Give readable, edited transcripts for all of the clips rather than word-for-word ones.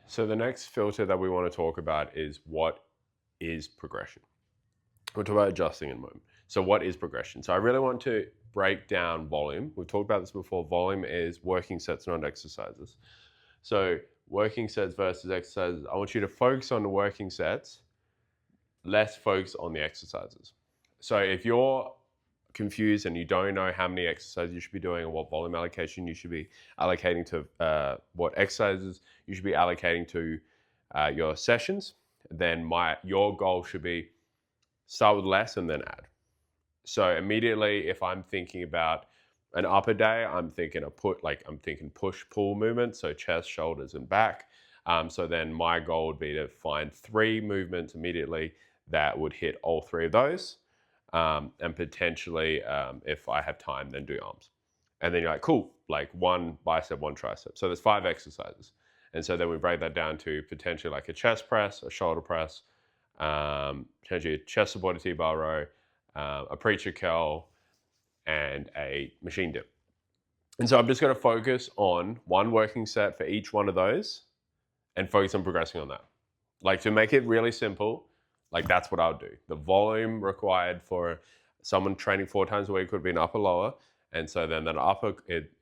So the next filter that we want to talk about is what is progression. We'll talk about adjusting in a moment. So what is progression? So I really want to break down volume. We've talked about this before. Volume is working sets, not exercises. So working sets versus exercises. I want you to focus on the working sets, less focus on the exercises. So if you're confused and you don't know how many exercises you should be doing or what volume allocation you should be allocating to what exercises you should be allocating to your sessions, then your goal should be start with less and then add. So immediately, if I'm thinking about an upper day, I'm thinking push-pull movement, so chest, shoulders, and back. So then my goal would be to find 3 movements immediately that would hit all 3 of those. And potentially, if I have time, then do arms. And then you're like, cool, like 1 bicep, 1 tricep. So there's 5 exercises. And so then we break that down to potentially like a chest press, a shoulder press, potentially a chest supported T-bar row, a preacher curl, and a machine dip. And so I'm just going to focus on 1 working set for each one of those and focus on progressing on that. Like, to make it really simple, like that's what I would do. The volume required for someone training 4 times a week would be an upper lower. And so then that upper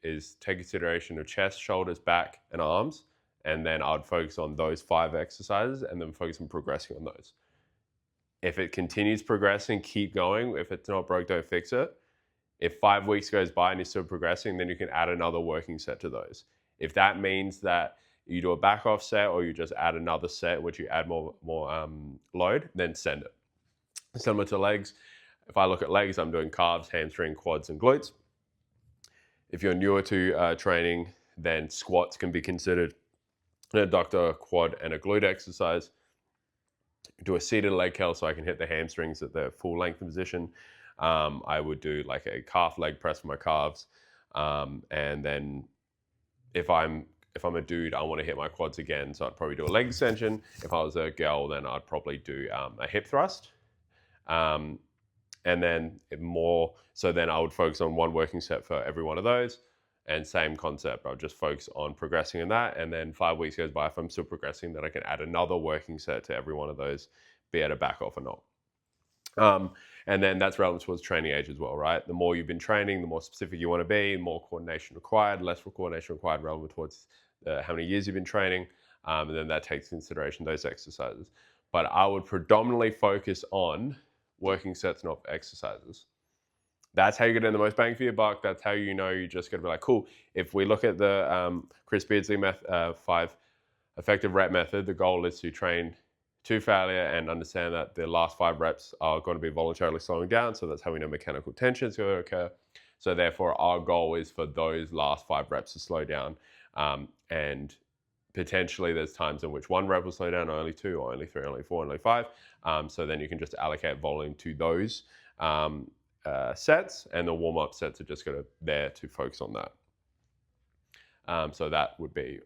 is take consideration of chest, shoulders, back, and arms. And then I'd focus on those 5 exercises and then focus on progressing on those. If it continues progressing, keep going. If it's not broke, don't fix it. If 5 weeks goes by and you're still progressing, then you can add another working set to those. If that means that you do a back off set or you just add another set, which you add more load, then send it. Similar to legs, if I look at legs, I'm doing calves, hamstring, quads, and glutes. If you're newer to training, then squats can be considered an adductor, quad, and a glute exercise. Do a seated leg curl so I can hit the hamstrings at the full length position. I would do like a calf leg press for my calves. And then if I'm a dude, I want to hit my quads again, so I'd probably do a leg extension. If I was a girl, then I'd probably do a hip thrust. And then then I would focus on 1 working set for every one of those. And same concept, I'll just focus on progressing in that. And then 5 weeks goes by, if I'm still progressing, then I can add another working set to every one of those, be able to back off or not. And then that's relevant towards training age as well, right? The more you've been training, the more specific you want to be, more coordination required, less coordination required, relevant towards how many years you've been training. And then that takes into consideration those exercises. But I would predominantly focus on working sets, not exercises. That's how you're getting the most bang for your buck. That's how you know you're just going to be like, cool. If we look at the Chris Beardsley 5 effective rep method, the goal is to train to failure and understand that the last 5 reps are going to be voluntarily slowing down. So that's how we know mechanical tension is going to occur. So therefore, our goal is for those last 5 reps to slow down. And potentially there's times in which 1 rep will slow down, or only 2, or only 3, or only 4, or only 5. So then you can just allocate volume to those sets, and the warm-up sets are just there to focus on that. So that would be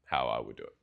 how I would do it.